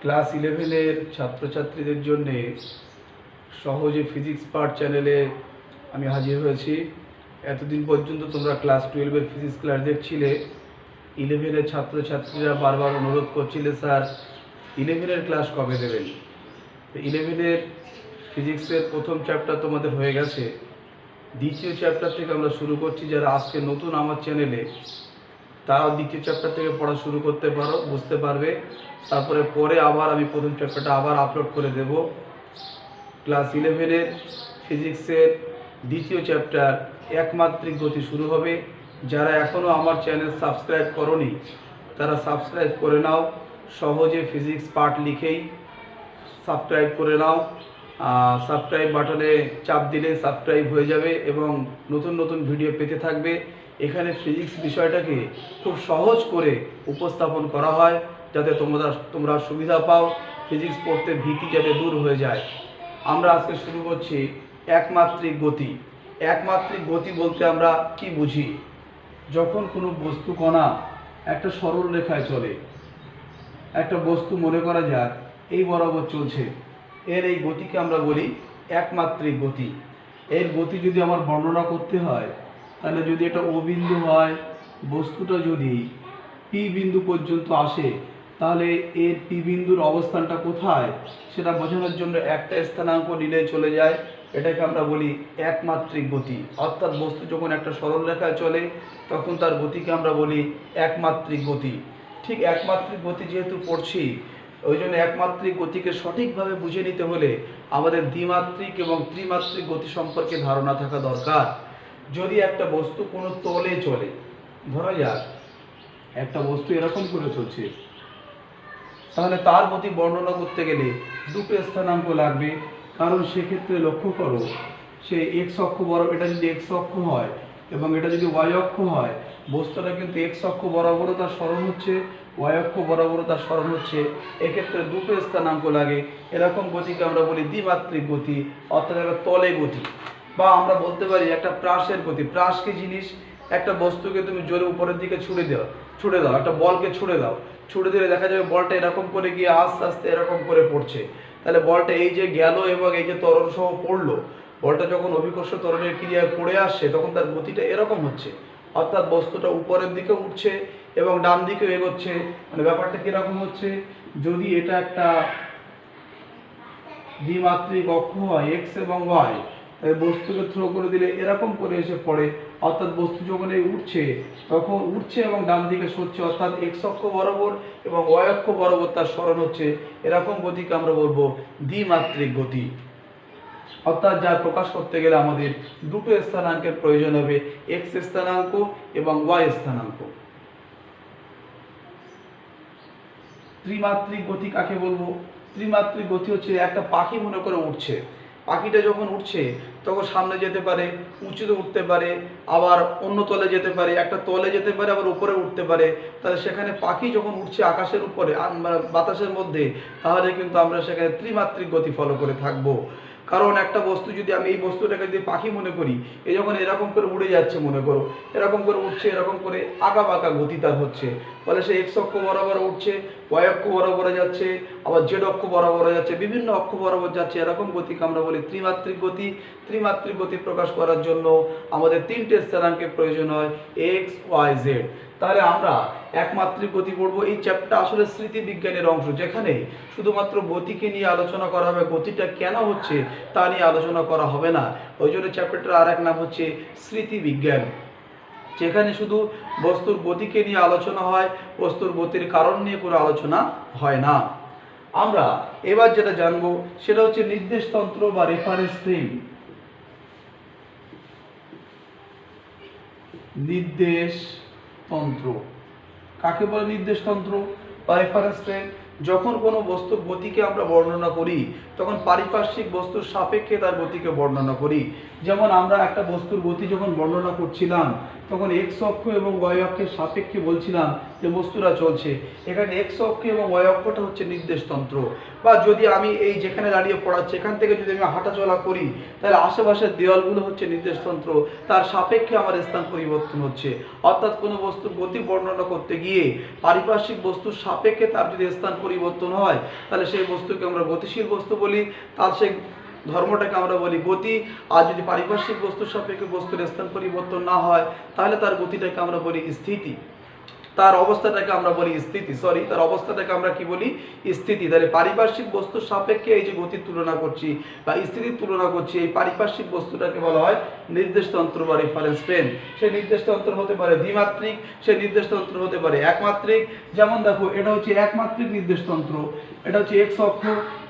Class ইলেভেনের ছাত্রছাত্রীদের জন্যে সহজে ফিজিক্স পার্ট চ্যানেলে আমি হাজির হয়েছি। এতদিন পর্যন্ত তোমরা ক্লাস 12-এর ফিজিক্স ক্লাস দেখছিলে। ইলেভেনের ছাত্রছাত্রীরা বারবার অনুরোধ করছিলে, স্যার 11-এর ক্লাস কবে দেবেন। তো 11-এর ফিজিক্সের প্রথম চ্যাপ্টার তোমাদের হয়ে গেছে, দ্বিতীয় চ্যাপ্টার থেকে আমরা শুরু করছি। যারা আজকে নতুন আমার চ্যানেলে, তারাও দ্বিতীয় চ্যাপ্টার থেকে পড়া শুরু করতে পারো, বুঝতে পারবে। তারপরে আবার আমি প্রথম চ্যাপ্টারটা আবার আপলোড করে দেব। ক্লাস 11-এর ফিজিক্সের দ্বিতীয় চ্যাপ্টার একমাত্রিক গতি শুরু হবে। যারা এখনও আমার চ্যানেল সাবস্ক্রাইব করোনি, তারা সাবস্ক্রাইব করে নাও। সহজে ফিজিক্স পার্ট লিখেই সাবস্ক্রাইব করে নাও। সাবস্ক্রাইব বাটনে চাপ দিলে সাবস্ক্রাইব হয়ে যাবে এবং নতুন নতুন ভিডিও পেতে থাকবে। এখানে ফিজিক্স বিষয়টাকে খুব সহজ করে উপস্থাপন করা হয়, যাতে তোমরা সুবিধা পাও, ফিজিক্স পড়তে ভীতি যাতে দূর হয়ে যায়। আমরা আজকে শুরু করছি একমাত্রিক গতি। একমাত্রিক গতি বলতে আমরা কি বুঝি? যখন কোনো বস্তু কণা একটা সরল রেখায় চলে, একটা বস্তু মনে করা যাক এই বরাবর চলছে, এর এই গতিকে আমরা বলি একমাত্রিক গতি। এর গতি যদি আমার বর্ণনা করতে হয়, তাহলে যদি এটা ও বিন্দু হয়, বস্তুটা যদি পি বিন্দু পর্যন্ত আসে, তাহলে এর পি বিন্দুর অবস্থানটা কোথায় সেটা বোঝানোর জন্য একটা স্থানাঙ্ক নিলে চলে যায়। এটাকে আমরা বলি একমাত্রিক গতি। অর্থাৎ বস্তু যখন একটা সরল রেখায় চলে, তখন তার গতিকে আমরা বলি একমাত্রিক গতি। ঠিক একমাত্রিক গতি যেহেতু পড়ছি, ওই জন্য একমাত্রিক গতিকে সঠিকভাবে বুঝে নিতে হলে আমাদের দ্বিমাত্রিক এবং ত্রিমাত্রিক গতি সম্পর্কে ধারণা থাকা দরকার। যদি একটা বস্তু কোনো তলে চলে, ধরা যাক একটা বস্তু এরকম করে চলছে, তাহলে তার গতি বর্ণনা করতে গেলে দুটো স্থানাঙ্ক লাগবে। কারণ সেক্ষেত্রে লক্ষ্য করো, সে এক্স অক্ষ বরাবর, এটা যদি এক্স অক্ষ হয় এবং এটা যদি ওয়াই অক্ষ হয়, বস্তুটা কিন্তু এক্স অক্ষ বরাবরও তার স্মরণ হচ্ছে, ওয়াই অক্ষ বরাবরও তার স্মরণ হচ্ছে। এক্ষেত্রে দুটো স্থানাঙ্ক লাগে। এরকম গতিকে আমরা বলি দ্বিমাত্রিক গতি, অর্থাৎ একটা তলে গতি। বা আমরা বলতে পারি একটা প্রাসের গতি। প্রাস কি জিনিস? একটা বস্তুকে তুমি জোরে উপরের দিকে ছুড়ে দাও, একটা বলকে ছুড়ে দিলে দেখা যাবে বলটা এরকম করে গিয়ে আস্তে আস্তে এরকম করে পড়ছে। তাহলে বলটা এই যে গেল এবং এই যে ত্বরণ সহ পড়লো, বলটা যখন অভিকর্ষ ত্বরণের ক্রিয়ায় পড়ে আসছে, তখন তার গতিটা এরকম হচ্ছে। অর্থাৎ বস্তুটা উপরের দিকে উঠছে এবং ডান দিকে এগোচ্ছে। মানে ব্যাপারটা কিরকম হচ্ছে? যদি এটা একটা দ্বিমাত্রিক অক্ষ হয় এক্স এবং ওয়াই, বস্তুকে থ্রো করে দিলে এরকম করে এসে পড়ে। অর্থাৎ বস্তু যখন এই উঠছে, তখন উঠছে এবং ডান দিকে সরছে, অর্থাৎ এক্স অক্ষ বরাবর এবং ওয়াই অক্ষ বরাবর তার সরণ হচ্ছে। এরকম গতিকে আমরা বলবো দ্বিমাত্রিক গতি। অর্থাৎ যা প্রকাশ করতে গেলে আমাদের দুটো স্থানাঙ্কের প্রয়োজন হবে, এক্স স্থানাঙ্ক এবং ওয়াই স্থানাঙ্ক। ত্রিমাত্রিক গতি কাকে বলবো? ত্রিমাত্রিক গতি হচ্ছে একটা পাখি মনে করে উঠছে। পাখিটা যখন উঠছে, তখন সামনে যেতে পারে, উঁচুতে উঠতে পারে, আবার অন্য তলে যেতে পারে, একটা তলে যেতে পারে, আবার উপরে উঠতে পারে। তাহলে সেখানে পাখি যখন উঠছে আকাশের উপরে, বাতাসের মধ্যে, তাহলে কিন্তু আমরা সেখানে ত্রিমাত্রিক গতি ফলো করে থাকবো। কারণ একটা বস্তু যদি আমি এই বস্তুটাকে যদি পাখি মনে করি, এ যখন এরকম করে উড়ে যাচ্ছে, মনে করো এরকম করে উঠছে, এরকম করে আঁকা বাঁকা গতি তার হচ্ছে, ফলে সে এক্স অক্ষ বরাবর উঠছে, ওয়াই অক্ষ বরাবরে যাচ্ছে, আবার জেড অক্ষ বরাবরে যাচ্ছে, বিভিন্ন অক্ষ বরাবর যাচ্ছে। এরকম গতিকে আমরা বলি ত্রিমাত্রিক গতি। ত্রিমাত্রিক গতি প্রকাশ করার জন্য আমাদের তিনটে স্থানাঙ্কের প্রয়োজন হয়, এক্স ওয়াই জেড। তাহলে আমরা একমাত্রিক গতি পড়বো। এই চ্যাপ্টারটা আসলে স্মৃতি বিজ্ঞানের অংশ, যেখানে শুধুমাত্র গতিকে নিয়ে আলোচনা করা হবে, গতিটা কেন হচ্ছে তা নিয়ে আলোচনা করা হবে না। ওই জন্য চ্যাপ্টারটার আর এক নাম হচ্ছে স্মৃতি বিজ্ঞান, যেখানে শুধু বস্তুর গতিকে নিয়ে আলোচনা হয়, বস্তুর গতির কারণ নিয়ে কোনো আলোচনা হয় না। আমরা এবার যেটা জানবো সেটা হচ্ছে নির্দেশতন্ত্র বা রেফারেন্স ফ্রেম। নির্দেশতন্ত্র কাকে বলে? নির্দেশতন্ত্র বা রেফারেন্স ফ্রেম। যখন কোনো বস্তুর গতিকে আমরা বর্ণনা করি, তখন পারিপার্শ্বিক বস্তুর সাপেক্ষে তার গতিকে বর্ণনা করি। যেমন আমরা একটা বস্তুর গতি যখন বর্ণনা করছিলাম, তখন এক্স অক্ষ এবং ওয়াই অক্ষের সাপেক্ষে বলছিলাম যে বস্তুটা চলছে, এখানে এক্স অক্ষ এবং ওয়াই অক্ষটা হচ্ছে নির্দেশতন্ত্র। বা যদি আমি এই যেখানে দাঁড়িয়ে পড়াচ্ছি এখান থেকে যদি আমি হাঁটাচলা করি, তাহলে আশেপাশের দেওয়ালগুলো হচ্ছে নির্দেশতন্ত্র, তার সাপেক্ষে আমার স্থান পরিবর্তন হচ্ছে। অর্থাৎ কোনো বস্তুর গতি বর্ণনা করতে গিয়ে পারিপার্শ্বিক বস্তুর সাপেক্ষে তার যদি স্থান পরিবর্তন হয়, তাহলে সেই বস্তুকে আমরা গতিশীল বস্তু বলি, তার সেই ধর্মটাকে আমরা বলি গতি। আর যদি পারিপার্শ্বিক বস্তুর সাপেক্ষে বস্তুর স্থান পরিবর্তন না হয়, তাহলে তার গতিটাকে আমরা বলি স্থিতি, তার অবস্থাটাকে আমরা বলি স্থিতি, তার অবস্থাটাকে আমরা কি বলি? স্থিতি। তাহলে পারিপার্শ্বিক বস্তুর সাপেক্ষে এই যে গতির তুলনা করছি বা স্থিতির তুলনা করছি, এই পারিপার্শ্বিক বস্তুটাকে বলা হয় নির্দেশতন্ত্র বা রেফারেন্স ফ্রেম। সেই নির্দেশতন্ত্র হতে পারে দ্বিমাত্রিক, সেই নির্দেশতন্ত্র হতে পারে একমাত্রিক। যেমন দেখো, এটা হচ্ছে একমাত্রিক নির্দেশতন্ত্র, এটা হচ্ছে এক্স অক্ষ,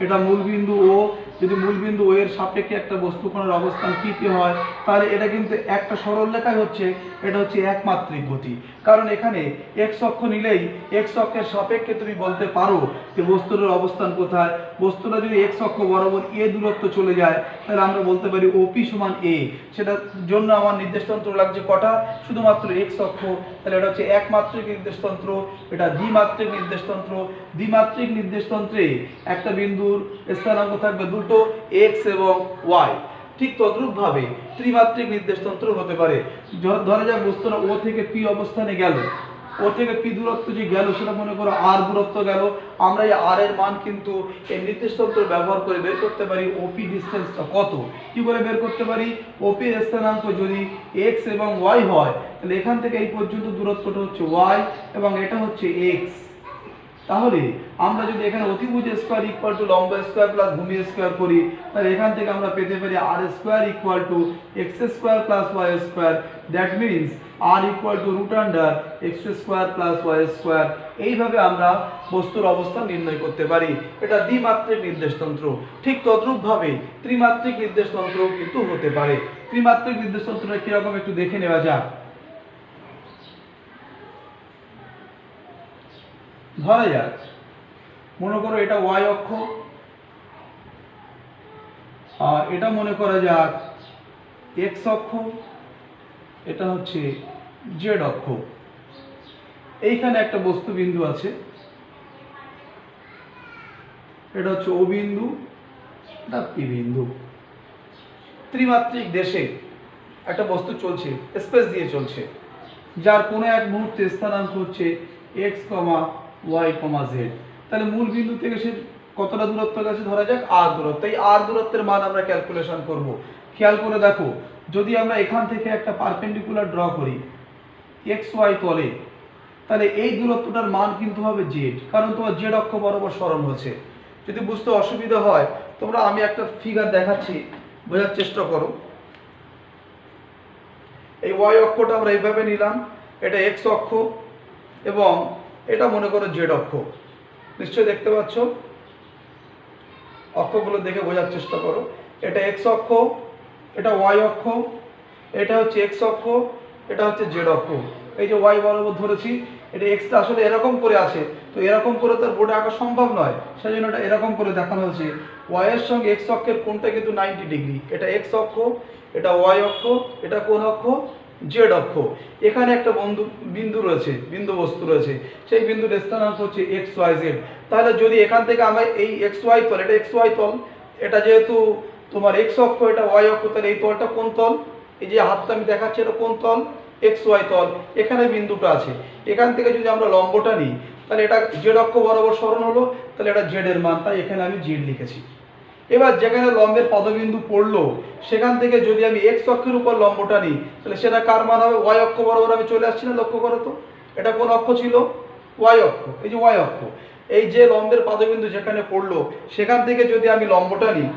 এটা মূলবিন্দু ও। যদি মূলবিন্দু ও এর সাপেক্ষে একটা বস্তুকণার অবস্থান পিতে হয়, তাহলে এটা কিন্তু একটা সরল রেখায় হচ্ছে, এটা হচ্ছে একমাত্রিক গতি। কারণ এখানে এক্স অক্ষ নিলেই এক্স অক্ষের সাপেক্ষে তুমি বলতে পারো যে বস্তুটার অবস্থান কোথায়। বস্তুটা যদি এক্স অক্ষ বরাবর এ দূরত্ব চলে যায়, তাহলে আমরা বলতে পারি ওপি সমান এ। সেটার জন্য আমার নির্দেশতন্ত্র লাগছে কটা? শুধুমাত্র এক্স অক্ষ। তাহলে এটা হচ্ছে একমাত্রিক নির্দেশতন্ত্র, এটা দ্বিমাত্রিক নির্দেশতন্ত্র। দ্বিমাত্রিক নির্দেশতন্ত্রে একটা বিন্দুর স্থানাঙ্ক থাকবে দুটো, এক্স এবং ওয়াই। ঠিক তদ্রূপভাবে ত্রিমাত্রিক নির্দেশতন্ত্র হতে পারে। ধরা যাক বস্তুটা ও থেকে পি অবস্থানে গেল, ও থেকে পি দূরত্ব যে গেল সেটা মনে করো আর দূরত্ব গেল। আমরা এই আর এর মান কিন্তু এই নির্দেশতন্ত্র ব্যবহার করে বের করতে পারি ওপি ডিস্টেন্সটা কত। কি করে বের করতে পারি? ওপি এর স্থানাঙ্ক যদি এক্স এবং ওয়াই হয়, তাহলে এখান থেকে এই পর্যন্ত দূরত্বটা হচ্ছে ওয়াই এবং এটা হচ্ছে এক্স। তাহলে আমরা যদি এখানে অতিভুজ স্কয়ার ইকুয়াল টু লম্ব স্কয়ার প্লাস ভূমি স্কয়ার করি, তাহলে এখান থেকে আমরা পেতে পারি R square equal to X square plus Y square. That means R equal to root under X square plus Y square. এইভাবে আমরা বস্তুর অবস্থান নির্ণয় করতে পারি। এটা দ্বিমাত্রিক নির্দেশতন্ত্র। ঠিক তদ্রূপভাবে ত্রিমাত্রিক নির্দেশতন্ত্র কিন্তু হতে পারে। ত্রিমাত্রিক নির্দেশতন্ত্রটা কিরকম একটু দেখে নেওয়া যাক। ধরা যাক, মনে করো এটা ওয়াই অক্ষ, আর এটা মনে করা যাক এক্স অক্ষ, এটা হচ্ছে জেড অক্ষ। এইখানে একটা বস্তু বিন্দু আছে, এটা হচ্ছে ও বিন্দু, এটা পি বিন্দু। ত্রিমাত্রিক দেশে একটা বস্তু চলছে, স্পেস দিয়ে চলছে, যার কোনো এক মুহূর্তে স্থানাঙ্ক হচ্ছে এক্স কমা ওয়াই কমা জেড। তাহলে মূল বিন্দু থেকে সে কতটা দূরত্ব গেছে? ধরা যাক আর দূরত্ব। এই আর দূরত্বের মান আমরা ক্যালকুলেশন করব। খেয়াল করে দেখো, যদি আমরা এখান থেকে একটা পারপেন্ডিকুলার ড্র করি এক্স ওয়াই তলে, তাহলে এই দূরত্বটার মান কিন্তু হবে জেড, কারণ তোমার জেড অক্ষ বরাবর সরণ হচ্ছে। যদি বুঝতে অসুবিধা হয়, তোমরা আমি একটা ফিগার দেখাচ্ছি, বোঝার চেষ্টা করো। এই ওয়াই অক্ষটা আমরা এইভাবে নিলাম, এটা এক্স অক্ষ এবং এটা মনে করো জেড অক্ষ। নিশ্চয়ই দেখতে পাচ্ছ, অক্ষগুলো দেখে বোঝার চেষ্টা করো। এটা এক্স অক্ষ, এটা ওয়াই অক্ষ, এটা হচ্ছে এক্স অক্ষ, এটা হচ্ছে জেড অক্ষ। এই যে ওয়াই বরাবর ধরেছি, এটা এক্সটা আসলে এরকম করে আছে, তো এরকম করে তার বোর্ডে আঁকা সম্ভব নয়, সেই জন্য এটা এরকম করে দেখানো হয়েছে। ওয়াই এর সঙ্গে এক্স অক্ষের কোণটা কিন্তু 90 ডিগ্রি। এটা এক্স অক্ষ, এটা ওয়াই অক্ষ, এটা কোন অক্ষ? জেড অক্ষ। এখানে একটা বিন্দু রয়েছে, বিন্দু বস্তু রয়েছে, সেই বিন্দুর স্থানাঙ্ক হচ্ছে এক্স ওয়াই জেড। তাহলে যদি এখান থেকে আমরা এই এক্স ওয়াই তল, এটা এক্স ওয়াই তল, এটা যেহেতু তোমার এক্স অক্ষ, এটা ওয়াই অক্ষ, তাহলে এই তলটা কোন তল? এই যে হাতটা আমি দেখাচ্ছি, এটা কোন তল? এক্স ওয়াই তল। এখানে বিন্দুটা আছে, এখান থেকে যদি আমরা লম্বটা নিই, তাহলে এটা জেড অক্ষ বরাবর সরণ হলো, তাহলে এটা জেড এর মান, তাই এখানে আমি জেড লিখেছি। এবার যেখানে লম্বের পদবিন্দু পড়লো, সেখান থেকে যদি আমি এক্স অক্ষের উপর লম্বটা নিই, তাহলে সেটা কার মান হবে? ওয়াই অক্ষ বরাবর আমি চলে আসছি না? লক্ষ্য করো তো, এটা কোন অক্ষ ছিল? ওয়াই অক্ষ। এই যে ওয়াই অক্ষ, এই যে লম্বের পদবিন্দু যেখানে পড়লো, সেখান থেকে যদি আমি লম্বটা নিই,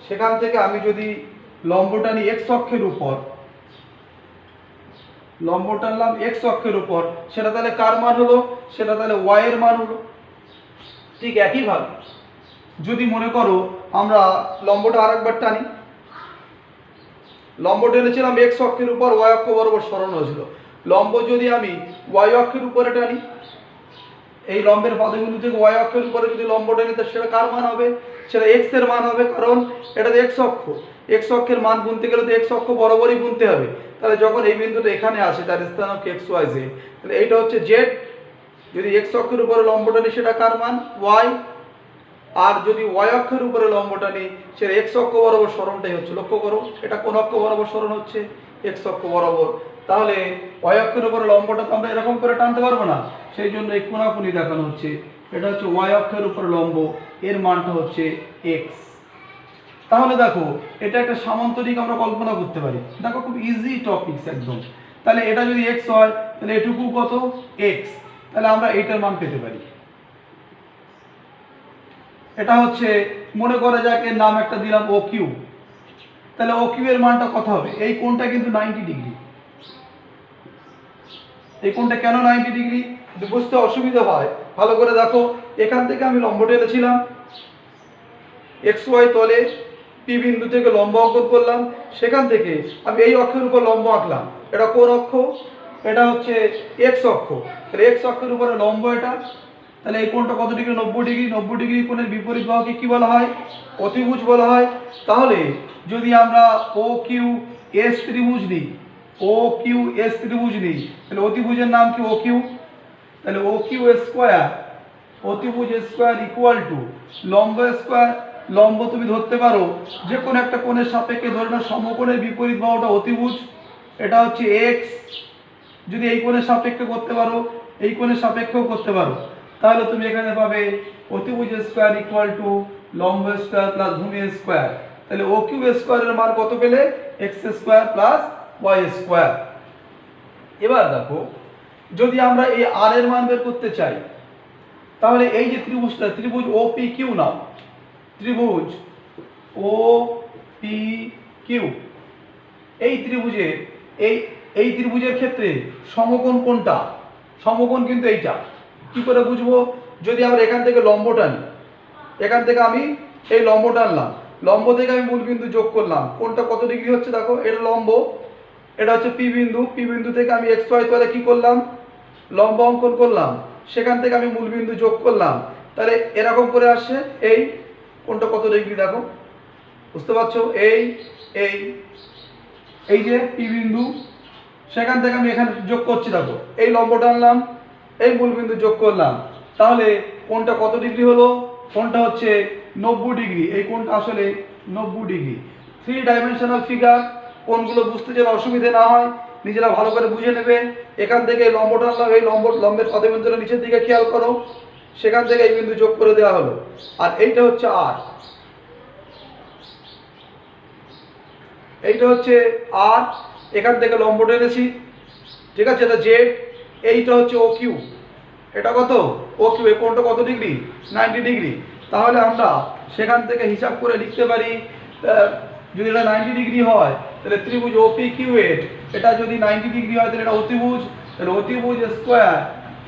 সেখান থেকে আমি যদি লম্বটা নিই এক্স অক্ষের উপর, লম্ব টানলাম এক্স অক্ষের উপর, সেটা তাহলে কার মান হলো? সেটা তাহলে ওয়াই এর মান হলো। ঠিক একইভাবে যদি মনে করো আমরা লম্বটা আরেকবার টানি, লম্ব টেনেছিলাম এক্স অক্ষের উপর, ওয়াই অক্ষ বরাবর সরণ হয়েছিল। লম্ব যদি আমি ওয়াই অক্ষের উপরে টানি, এই লম্বের পদবিন্দু থেকে ওয়াই অক্ষের উপরে যদি লম্ব টানি, তো সেটা কার মান হবে? সেটা এক্স এর মান হবে, কারণ এটা তো এক্স অক্ষ। এক্স অক্ষের মান গুনতে গেলে তো এক্স অক্ষ বরাবরই গুনতে হবে। তাহলে যখন এই বিন্দুটা এখানে আসে, তার স্থানাঙ্ক এক্স ওয়াই জেড, তাহলে এইটা হচ্ছে জেড, যদি এক্স অক্ষের উপরে লম্বটা নিই সেটা কার মান ওয়াই, আর যদি ওয়াই অক্ষের উপরে লম্বটা নিই সেটা এক্স অক্ষ বরাবর সরণটাই হচ্ছে। লক্ষ্য করো এটা কোন অক্ষ বরাবর সরণ হচ্ছে, এক্স অক্ষ বরাবর। তাহলে ওয়াই অক্ষের উপরে লম্বটা তো আমরা এরকম করে টানতে পারবো না, সেই জন্য এই কোণাকুণি দেখানো হচ্ছে। এটা হচ্ছে ওয়াই অক্ষের উপরে লম্ব, এর মানটা হচ্ছে এক্স। তাহলে দেখো এটা একটা সামান্তরিক আমরা কল্পনা করতে পারি, দেখো খুব ইজি টপিকস একদম। তাহলে এটা যদি এক্স হয় তাহলে এটুকু কত এক্স, তাহলে আমরা এইটার মান পেতে পারি। এটা হচ্ছে মনে করা যাক এর নাম একটা দিলাম ও কিউ, তাহলে ও কিউ এর মানটা কত হবে? এই কোণটা কিন্তু 90 ডিগ্রি। এই কোণটা কেন 90 ডিগ্রি বুঝতে অসুবিধা হয়, ভালো করে দেখো। এখান থেকে আমি লম্ব টেনেছিলাম, এক্স ওয়াই তলে পি বিন্দু থেকে লম্ব অঙ্কন করলাম, সেখান থেকে আমি এই অক্ষের উপর লম্ব আঁকলাম। এটা কোন অক্ষ? এটা হচ্ছে এক্স অক্ষ। তাহলে এক্স অক্ষের উপরে লম্ব এটা, তাহলে এই কোণটা কত ডিগ্রি? 90 ডিগ্রি। 90 ডিগ্রি কোণের বিপরীত বাহুকে কি বলা হয়? অতিভুজ বলা হয়। তাহলে যদি আমরা ও কিউ এস ত্রিভুজ নিই, ও কিউ এস ত্রিভুজ নিই, তাহলে অতিভুজের নাম কি? O Q. তাহলে ও কিউ স্কোয়ার, অতিভুজ স্কোয়ার ইকুয়াল টু লম্ব স্কোয়ার। লম্ব তুমি ধরতে পারো যে কোনো একটা কোণের সাপেক্ষে, ধরে নাও সমকোণের বিপরীত বাহুটা অতিভুজ, এটা হচ্ছে এক্স। যদি এই কোণের সাপেক্ষে করতে পারো, এই কোণের সাপেক্ষেও করতে পারো, তাহলে তুমি এখানে পাবে অতিভুজ স্কোয়ার ইকুয়াল টু লম্ব স্কোয়ার প্লাস ভূমি স্কোয়ার। তাহলে ও কিউ স্কোয়ারের মান কত পেলে? X square plus Y square. এবার দেখো যদি আমরা এই আর এর মান বের করতে চাই, তাহলে এই যে ত্রিভুজটা, ত্রিভুজ ও পি কিউ নাও, ত্রিভুজ ও পি কিউ, এই ত্রিভুজের এই ত্রিভুজের ক্ষেত্রে সমকোণ কোনটা? সমকোণ কিন্তু এইটা। কি করে বুঝবো? যদি আমরা এখান থেকে লম্ব টানি, এখান থেকে আমি এই লম্ব টানলাম, লম্ব থেকে আমি মূলবিন্দু যোগ করলাম, কোনটা কত ডিগ্রি হচ্ছে দেখো, এটা লম্ব, এটা হচ্ছে পি বিন্দু। পি বিন্দু থেকে আমি এক্স ওয়াই তলে কি করলাম? লম্ব অঙ্কন করলাম, সেখান থেকে আমি মূলবিন্দু যোগ করলাম, তাহলে এরকম করে আসছে। এই কোনটা কত ডিগ্রি দেখো, বুঝতে পারছো? এই এই এই যে পি বিন্দু, সেখান থেকে আমি এখানে যোগ করছি, দেখো এই লম্ব টানলাম, এই মূলবিন্দু যোগ করলাম, তাহলে কোনটা কত ডিগ্রি হলো? কোনটা হচ্ছে 90 ডিগ্রি। এই কোনটা আসলে 90 ডিগ্রি। 3 ডাইমেনশনাল ফিগার, কোনগুলো বুঝতে যেন অসুবিধে না হয়, নিজেরা ভালো করে বুঝে নেবে। এখান থেকে এই লম্ব টানলাম, এই লম্বের পদবিন্দুটা নিচের দিকে খেয়াল করো, সেখান থেকে এই বিন্দু যোগ করে দেওয়া হলো, আর এইটা হচ্ছে আর, এইটা হচ্ছে আর, এখান থেকে লম্ব টেনেছি, ঠিক আছে, এটা জেড। এইটা হচ্ছে ও কিউ, এটা কত? O Q. এই কোণটা কত ডিগ্রি? 90 ডিগ্রি। তাহলে আমরা সেখান থেকে হিসাব করে লিখতে পারি, যদি এটা 90 ডিগ্রি হয় তাহলে ত্রিভুজ ও পি কিউ এর এটা যদি 90 ডিগ্রি হয় তাহলে এটা অতিভুজ, তাহলে অতিভুজ স্কোয়ার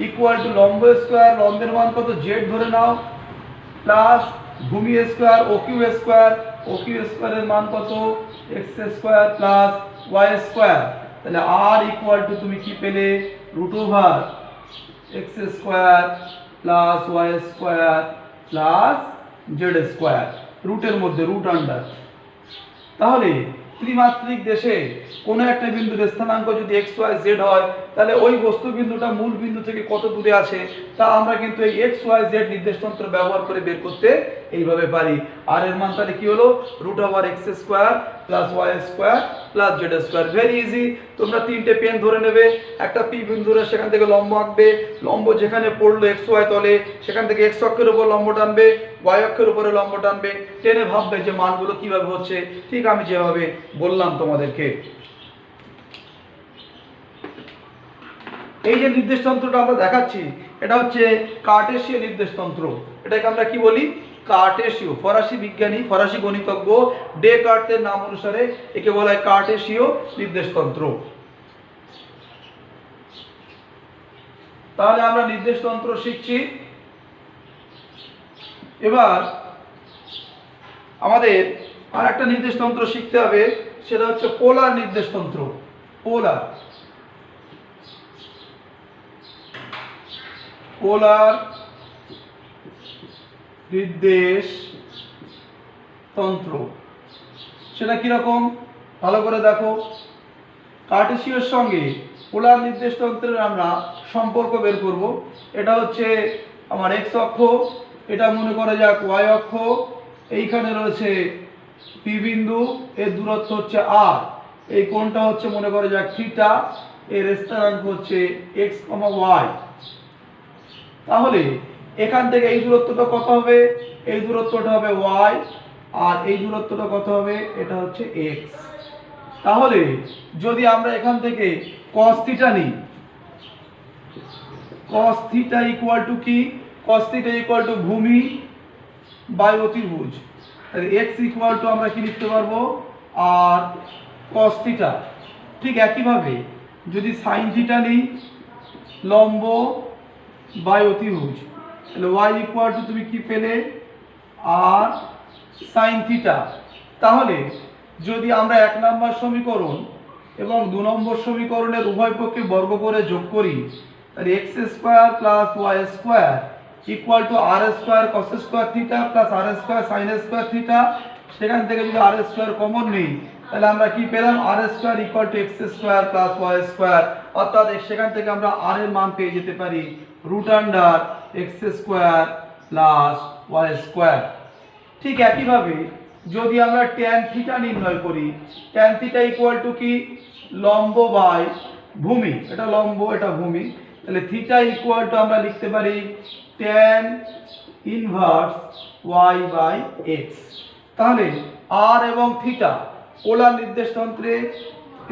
ইকুয়াল টু লম্ব স্কোয়ার, লম্বের মান কত? জেড ধরে নাও, প্লাস ভূমি square O Q square, O Q স্কোয়ারের মান কত? X square plus Y square. তাহলে আর ইকুয়াল টু তুমি কি পেলে? Root over X square plus Y square plus Z square, রুটের মধ্যে রুট আন্ডার। তাহলে ত্রিমাত্রিক দেশে কোনো একটা বিন্দুর স্থানাঙ্ক যদি এক্স ওয়াই জেড হয়, তাহলে ওই বস্তু বিন্দুটা মূল বিন্দু থেকে কত দূরে আছে তা আমরা কিন্তু এই এক্স ওয়াই জেড নির্দেশতন্ত্র ব্যবহার করে বের করতে এইভাবে পারি। আর এর মান তাহলে কি হলো? Root over X square plus Y square plus Z square. Very easy. তোমরা তিনটে পেন ধরে নেবে, একটা পি বিন্দু ধরে সেখান থেকে লম্ব আঁকবে, লম্ব যেখানে পড়লো এক্স ওয়াই তলে সেখান থেকে এক্স অক্ষের উপর লম্ব টানবে, ওয়াই অক্ষের উপরে লম্ব টানবে, টেনে ভাববে যে মানগুলো কিভাবে হচ্ছে, ঠিক আমি যেভাবে বললাম তোমাদেরকে। এই যে নির্দেশতন্ত্রটা আমরা দেখাচ্ছি এটা হচ্ছে কার্টেসীয় নির্দেশতন্ত্র। এটাকে আমরা কি বলি? কার্টেসীয়। ফরাসি বিজ্ঞানী, ফরাসি গণিতজ্ঞ ডেকার্তের নাম অনুসারে একে বলা হয় কার্টেসীয় নির্দেশতন্ত্র। তাহলে আমরা নির্দেশতন্ত্র শিখছি। এবার আমাদের আর একটা নির্দেশতন্ত্র শিখতে হবে, সেটা হচ্ছে পোলার নির্দেশতন্ত্র। পোলার পোলার নির্দেশতন্ত্র সেটা কিরকম ভালো করে দেখো। কার্টেসীয়র সঙ্গে পোলার নির্দেশতন্ত্রের আমরা সম্পর্ক বের করব। এটা হচ্ছে আমার এক্স অক্ষ, এটা মনে করা যাক ওয়াই অক্ষ, এইখানে রয়েছে পি বিন্দু, এর দূরত্ব হচ্ছে আর, এই কোণটা হচ্ছে মনে করা যাক থিটা, এর স্থানাঙ্ক হচ্ছে এক্স কমা ওয়াই। তাহলে এখান থেকে এই দূরত্বটা কত হবে? এই দূরত্বটা হবে ওয়াই, আর এই দূরত্বটা কত হবে? এটা হচ্ছে এক্স। তাহলে যদি আমরা এখান থেকে cos থিটা নিই, cos থিটা ইকুয়াল টু কি? cos থিটা ইকুয়াল টু ভূমি বাই অতিভুজ। তাহলে x ইকুয়াল টু আমরা কি লিখতে পারবো? আর cos থিটা। ঠিক একইভাবে যদি sin থিটা নিই, লম্ব বাই অতিভুজ, তাহলে y ইকুয়াল টু তুমি কি পেলে? আর sin থিটা। তাহলে যদি আমরা 1 নম্বর সমীকরণ এবং 2 নম্বর সমীকরণের উভয় পক্ষে বর্গ করে যোগ করি, তাহলে x square plus y square equal two r square cos square theta plus r square sin square theta. সেখান থেকে যদি r স্কয়ার কমন নেই, তাহলে আমরা কি পেলাম? r square equal two x square plus y square, অর্থাৎ সেখান থেকে আমরা r এর মান পেয়ে যেতে পারি root under x square plus y square. ঠিক একইভাবে যদি আমরা tan থিটা নির্ণয় করি, tan থিটা ইকুয়াল টু কি? লম্ব বাই ভূমি, এটা লম্ব এটা ভূমি, তাহলে থিটা ইকুয়াল টু আমরা লিখতে পারি tan inverse y by x। তাহলে r এবং থিটা পোলার নির্দেশতন্ত্রে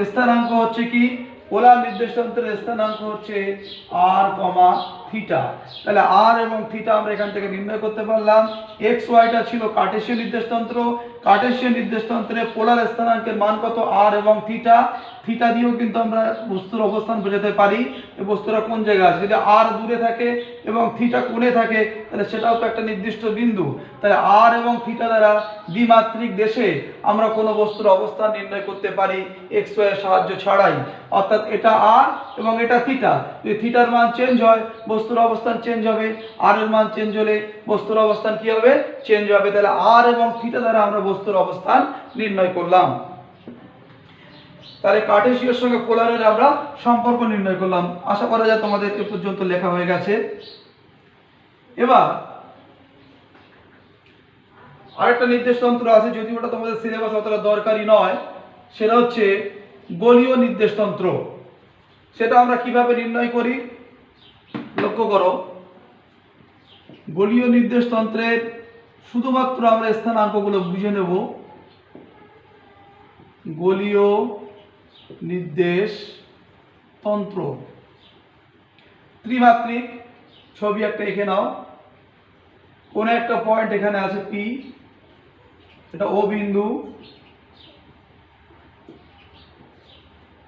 স্থানাঙ্ক হচ্ছে কি? পোলার নির্দেশতন্ত্রের স্থানাঙ্ক হচ্ছে r কমা থিটা। তাহলে r এবং থিটা আমরা এখান থেকে নির্ণয় করতে পারলাম। x y টা ছিল কার্টেসীয় নির্দেশতন্ত্র, কার্টেসীয় নির্দেশতন্ত্রে পোলার স্থানাঙ্কের মান কত? r এবং থিটা। থিটা দিয়েও কিন্তু আমরা বস্তুর অবস্থান বোঝাতে পারি, এই বস্তুটা কোন জায়গায় আছে। যদি r দূরে থাকে এবং থিটা কোণে থাকে, তাহলে সেটাও তো একটা নির্দিষ্ট বিন্দু। তাহলে r এবং থিটা দ্বারা দ্বিমাত্রিক দেশে আমরা কোনো বস্তুর অবস্থান নির্ণয় করতে পারি x y এর সাহায্য ছাড়াই, অর্থাৎ এটা r এবং এটা থিটা। যদি থিটার মান চেঞ্জ হয়, বস্তুর অবস্থান চেঞ্জ হবে, r এর মান চেঞ্জ হলে বস্তুর অবস্থান কি হবে? চেঞ্জ হবে। তাহলে r এবং থিটা দ্বারা আমরা বস্তুর অবস্থান নির্ণয় করলাম। তাহলে কার্টেসীয়ের সঙ্গে পোলারের আমরা সম্পর্ক নির্ণয় করলাম। আশা করা যায় তোমাদের এ পর্যন্ত লেখা হয়ে গেছে। এবার আরেকটা নির্দেশতন্ত্র আছে, যদি ওটা তোমাদের সিলেবাস অতটা দরকারি নয়, সেটা হচ্ছে গোলীয় নির্দেশতন্ত্র। সেটা আমরা কিভাবে নির্ণয় করি? লক্ষ্য করো, গোলীয় নির্দেশতন্ত্রের শুধুমাত্র আমরা স্থানাঙ্কগুলো বুঝে নেব। গোলীয় নির্দেশতন্ত্র ত্রিমাত্রিক, ছবি একটা এঁকে নাও। কোন একটা পয়েন্ট এখানে আছে P, এটা O বিন্দু,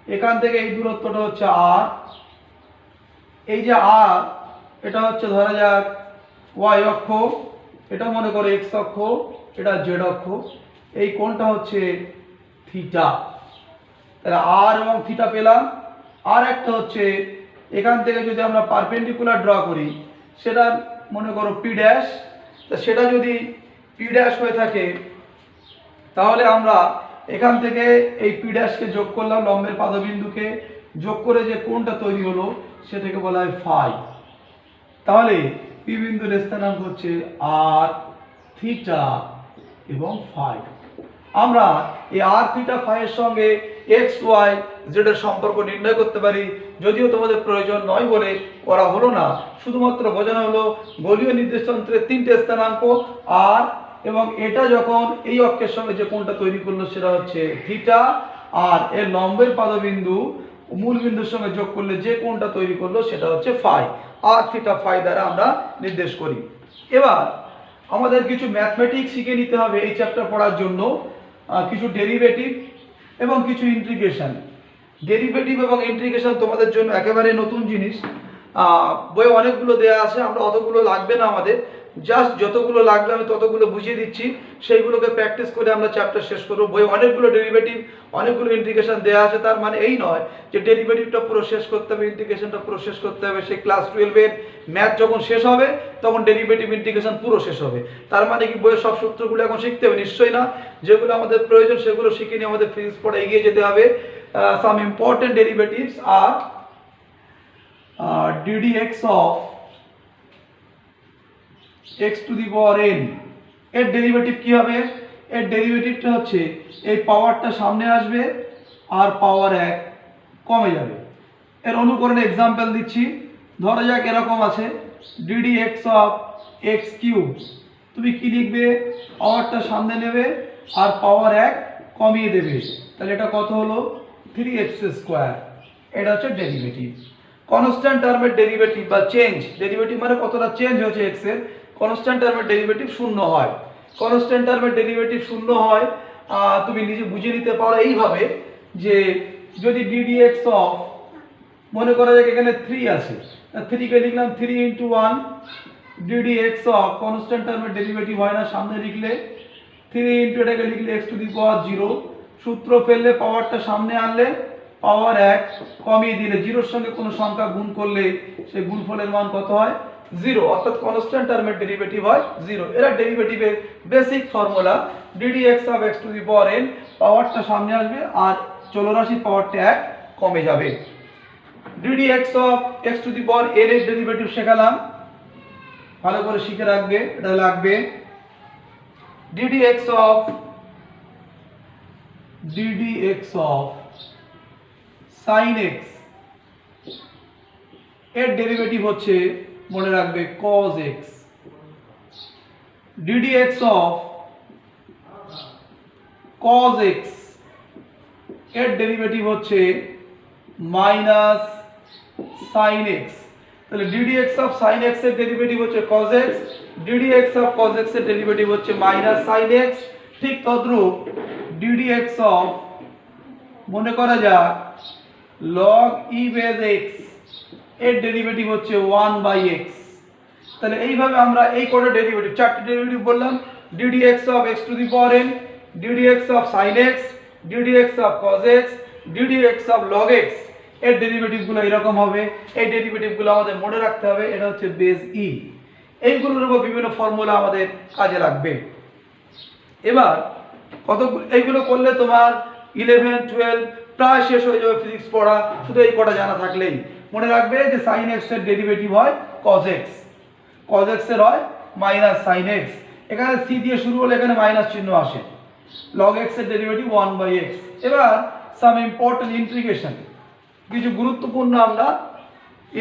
এখান থেকে এই দূরত্বটা হচ্ছে r। এই যে r, এটা হচ্ছে ধরা যাক y অক্ষ, এটা মনে করো x অক্ষ, এটা z অক্ষ, এই কোণটা হচ্ছে থিটা। তাহলে r এবং থিটা পেলাম। আর একটা হচ্ছে এখান থেকে যদি আমরা পারপেন্ডিকুলার ড্র করি, সেটা মনে করো p ড্যাশ। তা সেটা যদি p ড্যাশ হয়ে থাকে, তাহলে আমরা এখান থেকে এই p ড্যাশকে যোগ করলাম, লম্বের পাদবিন্দুকে যোগ করে যে কোণটা তৈরি হলো সেটাকে বলা হয় ফাই। তাহলে p বিন্দুর স্থানাঙ্ক হচ্ছে r থিটা এবং ফাই। আমরা এই r থিটা ফাই এর সঙ্গে x y z এর সম্পর্ক নির্ণয় করতে পারি, যদিও তোমাদের প্রয়োজন নয় বলে করা হলো না। শুধুমাত্র বোঝানো হলো গোলীয় নির্দেশতন্ত্রের তিনটে স্থানাঙ্ক r, এবং এটা যখন এই অক্ষের সঙ্গে যে কোণটা তৈরি করলো সেটা হচ্ছে থিটা, আর এর লম্বের পাদবিন্দু মূল বিন্দুর সঙ্গে যোগ করলে যে কোণটা তৈরি করলো সেটা হচ্ছে ফাই। আর থিটা ফাই দ্বারা আমরা নির্দেশ করি। এবার আমাদের কিছু ম্যাথমেটিক্স শিখে নিতে হবে এই চ্যাপ্টার পড়ার জন্য, কিছু ডেরিভেটিভ এবং কিছু ইন্টিগ্রেশন। ডেরিভেটিভ এবং ইন্টিগ্রেশন তোমাদের জন্য একেবারে নতুন জিনিস। বইয়ে অনেকগুলো দেয়া আছে, আমরা অতগুলো লাগবে না আমাদের, জাস্ট যতগুলো লাগবে আমি ততগুলো বুঝিয়ে দিচ্ছি, সেইগুলোকে প্র্যাকটিস করে আমরা চ্যাপ্টার শেষ করবো। বইয়ে অনেকগুলো ডেরিভেটিভ অনেকগুলো ইন্টিগ্রেশন দেওয়া আছে, তার মানে এই নয় যে ডেরিভেটিভটা পুরো শেষ করতে হবে, ইন্টিগ্রেশনটা পুরো শেষ করতে হবে। সেই ক্লাস 12-এর ম্যাথ যখন শেষ হবে তখন ডেরিভেটিভ ইন্টিগ্রেশন পুরো শেষ হবে। তার মানে কি বইয়ের সব সূত্রগুলো এখন শিখতে হবে? নিশ্চয়ই না। যেগুলো আমাদের প্রয়োজন সেগুলো শিখে নিয়ে আমাদের ফিজিক্স পড়া এগিয়ে যেতে হবে। সাম ইম্পর্টেন্ট ডেরিভেটিভস আর d d x of x to the power n, এর ডেরিভেটিভ কি হবে? এর ডেরিভেটিভটা হচ্ছে এই পাওয়ারটা সামনে আসবে আর পাওয়ার 1 কমে যাবে। এর অনুকরণে এক্সাম্পল দিচ্ছি। ধরা যাক এরকম আছে DD x of x cube, তুমি কি লিখবে? পাওয়ারটা সামনে নেবে আর পাওয়ার 1 কমিয়ে দেবে, তাহলে এটা কত হলো? 3x square. এটা হচ্ছে ডেরিভেটিভ। কনস্ট্যান্ট টার্মের ডেরিভেটিভ বা চেঞ্জ, ডেরিভেটিভ মানে কতটা চেঞ্জ হয়েছে x এর, কনস্ট্যান্ট টার্মের ডেরিভেটিভ শূন্য হয়। কনস্ট্যান্ট টার্মের ডেরিভেটিভ শূন্য হয় তুমি নিজে বুঝে নিতে পারো এইভাবে যে যদি ddx অফ, মনে করা যাক এখানে 3 আছে, 3 কে লিখলাম 3 × 1 ddx অফ, কনস্ট্যান্ট টার্মের ডেরিভেটিভ হয় না, সামনে লিখলে 3 × এটাকে লিখলে x টু দি পাওয়ার 0, সূত্র ফেললে পাওয়ারটা সামনে আনলে পাওয়ার 1 কমিয়ে দিলে, জিরোর সঙ্গে কোনো সংখ্যা গুণ করলে সেই গুণফলের মান কত হয়? 0, অর্থাৎ কনস্ট্যান্ট টার্মের ডেরিভেটিভ হয় 0। এরা ডেরিভেটিভের basic formula. ddx of x two the power n, পাওয়ারটা সামনে আসবে আর চলরাশির পাওয়ারটা 1 কমে যাবে। ddx of x two the power n এর ডেরিভেটিভ শেখালাম, ভালো করে শিখে রাখবে, এটা লাগবে। ddx অফ sin x, এর ডেরিভেটিভ হচ্ছে মনে রাখবে cos x। ddx of cos x, এর ডেরিভেটিভ হচ্ছে মাইনাস sin x। তাহলে ddx অফ sin x এর ডেরিভেটিভ হচ্ছে cos x, ddx of cos x এর ডেরিভেটিভ হচ্ছে মাইনাস sin x। ঠিক তদ্রূপ ddx অফ, মনে করা যাক log e বেজ x, এর ডেরিভেটিভ হচ্ছে 1/x। তাহলে এইভাবে আমরা এই কটা ডেরিভেটিভ, চারটি ডেরিভেটিভ বললাম, ddx of x two the power n, ddx of sin x, ddx of cos x, ddx of log x, এর ডেরিভেটিভগুলো এরকম হবে। এই ডেরিভেটিভগুলো আমাদের মনে রাখতে হবে, এটা হচ্ছে বেস e। এইগুলোর উপর বিভিন্ন ফর্মুলা আমাদের কাজে লাগবে। এবার এইগুলো করলে তোমার 11, 12 প্রায় শেষ হয়ে যাবে ফিজিক্স পড়া, শুধু এই কটা জানা থাকলেই। মনে রাখবে যে sin x এর ডেরিভেটিভ হয় cos x, cos x এর হয় মাইনাস sin x, এখানে c দিয়ে শুরু হলে এখানে মাইনাস চিহ্ন আসে। log x এর ডেরিভেটিভ 1/x। এবার সাম ইম্পর্টেন্ট ইন্টিগ্রেশন, কিছু গুরুত্বপূর্ণ আমরা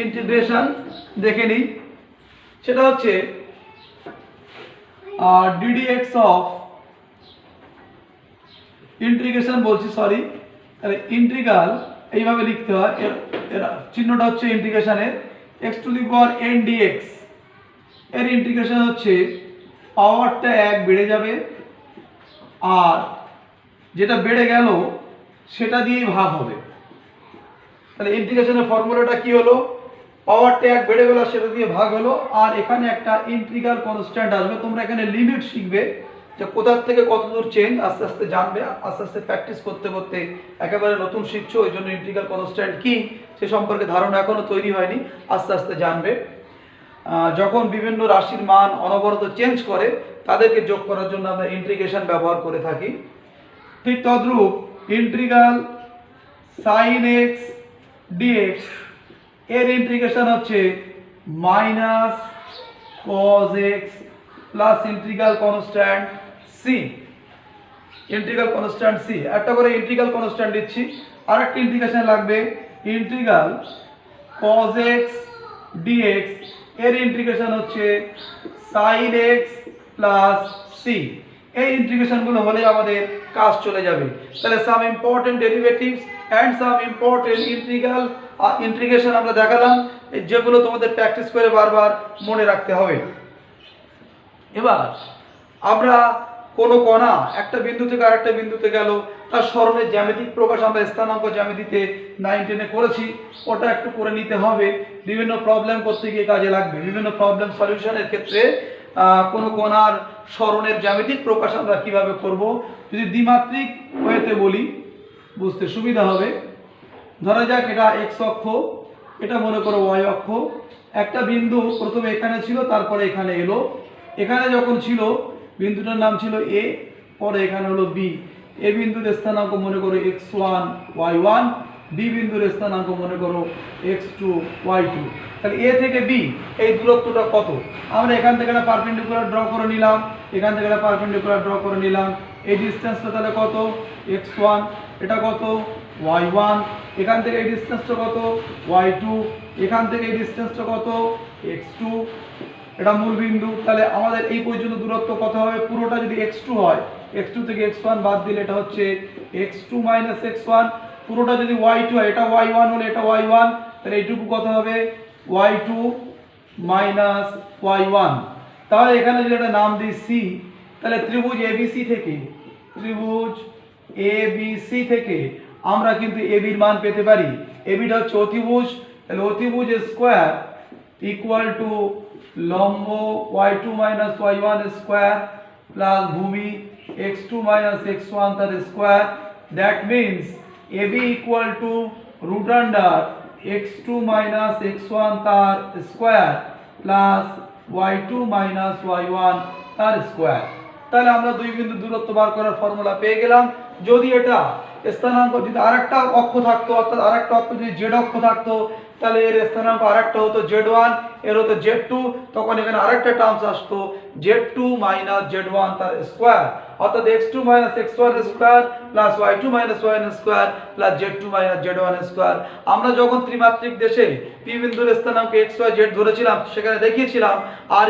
ইন্টিগ্রেশন দেখে নিই। সেটা হচ্ছে ddx অফ ইন্টিগ্রেশন বলছি, সরি, তাহলে ইন্টিগ্রাল এইভাবে লিখতে হয়, এর চিহ্নটা হচ্ছে ইন্টিগ্রেশনের x two the power n dx, এর ইন্টিগ্রেশন হচ্ছে পাওয়ারটা 1 বেড়ে যাবে আর যেটা বেড়ে গেল সেটা দিয়েই ভাগ হবে। তাহলে ইন্টিগ্রেশনের ফর্মুলাটা কি হলো? পাওয়ারটা 1 বেড়ে গেল সেটা দিয়ে ভাগ হলো, আর এখানে একটা ইন্টিগ্রাল কনস্ট্যান্ট আসবে। তোমরা এখানে লিমিট শিখবে যে কোথা থেকে কত দূর চেঞ্জ, আস্তে আস্তে জানবে, আস্তে আস্তে প্র্যাকটিস করতে করতে একেবারে নতুন শিখছো, ওই জন্য ইন্টিগ্রাল কনস্ট্যান্ট কি সে সম্পর্কে ধারণা এখনো তৈরি হয়নি, আস্তে আস্তে জানবে। যখন বিভিন্ন রাশির মান অনবরত চেঞ্জ করে তাদেরকে যোগ করার জন্য আমরা ইন্টিগ্রেশন ব্যবহার করে থাকি। ঠিক তদ্রূপ ইন্টিগ্রাল sin x dx, এর ইন্টিগ্রেশন হচ্ছে minus cos x plus integral constant c, integral constant c। একটা করে ইন্টিগ্রাল কনস্ট্যান্ট দিচ্ছি, আর একটা ইন্টিগ্রেশন লাগবে ইন্টিগ্রাল cos x dx, এর ইন্টিগ্রেশন হচ্ছে sin x প্লাস c। এই ইন্টিগ্রেশনগুলো হলে আমাদের কাজ চলে যাবে। তাহলে সাম important derivatives and some important integration আমরা দেখালাম, যেগুলো তোমাদের প্র্যাকটিস করে বারবার মনে রাখতে হবে। এবার আমরা কোনো কণা একটা বিন্দু থেকে আরেকটা বিন্দুতে গেল, তার সরণের জ্যামিতিক প্রকাশ আমরা স্থানাঙ্ক জ্যামিতিতে 9-10 করেছি, ওটা একটু করে নিতে হবে। বিভিন্ন প্রবলেম করতে গিয়ে কাজে লাগবে, বিভিন্ন প্রবলেম সলিউশনের ক্ষেত্রে কোনো কণার সরণের জ্যামিতিক প্রকাশ আমরা কিভাবে করব। যদি দ্বিমাত্রিক ওয়েতে বলি বুঝতে সুবিধা হবে। ধরা যাক এটা x অক্ষ, এটা মনে করো y অক্ষ। একটা বিন্দু প্রথমে এখানে ছিল, তারপরে এখানে এলো। এখানে যখন ছিল বিন্দুটার নাম ছিল a, পরে এখানে হলো b। এ বিন্দুর স্থানাঙ্ক মনে করো x1 y1, বি বিন্দুর স্থানাঙ্ক মনে করো x2 y2। তাহলে এ থেকে বি এই দূরত্বটা কত? আমরা এখান থেকে একটা পারপেন্ডিকুলার ড্র করে নিলাম, এখান থেকে একটা পারপেন্ডিকুলার ড্র করে নিলাম। এই ডিসটেন্সটা তাহলে কত? x1। এটা কত? y1। এখান থেকে এই ডিসটেন্সটা কত? y2। এখান থেকে এই ডিসটেন্সটা কত? x2। এটা মূল বিন্দু। তাহলে আমাদের এই পর্যন্ত দূরত্ব কত হবে? পুরোটা যদি x2 হয়, x2 থেকে x1 বাদ দিলে এটা হচ্ছে x2 - x1। পুরোটা যদি y2 হয়, এটা y1 হলে এটা y1, তাহলে এইটুকু কত হবে? y2 - y1। তাহলে এখানে যদি একটা নাম দিই c, তাহলে ত্রিভুজ ABC থেকে, ত্রিভুজ ABC থেকে আমরা কিন্তু AB এর মান পেতে পারি। AB টা হচ্ছে অতিভুজ, তাহলে অতিভুজ স্কয়ার ইকুয়াল টু লম্ব y2 - y1 স্কয়ার প্লাস ভূমি x2 - x1 তার স্কয়ার। That means AB equal to root under x2 - x1 তার স্কয়ার প্লাস y2 - y1 তার স্কয়ার। তাহলে আমরা দুই বিন্দু দূরত্ব বার করার ফর্মুলা পেয়ে গেলাম। যদি এটা স্থানাঙ্ক, যদি আরেকটা অক্ষ থাকতো, অর্থাৎ আরেকটা অক্ষ যদি z অক্ষ থাকতো, তাহলে এর স্থানাঙ্ক আরেকটা হতো z1, এর হতো z2, তখন এখানে আরেকটা টার্মস আসতো z2 - z1 তার স্কয়ার, অর্থাৎ x2 - x1 square plus y2 - y1 square plus z2 - z1 square. আমরা যখন ত্রিমাত্রিক দেশে p বিন্দুর স্থানাঙ্ক x y z ধরেছিলাম, সেখানে দেখিয়েছিলাম r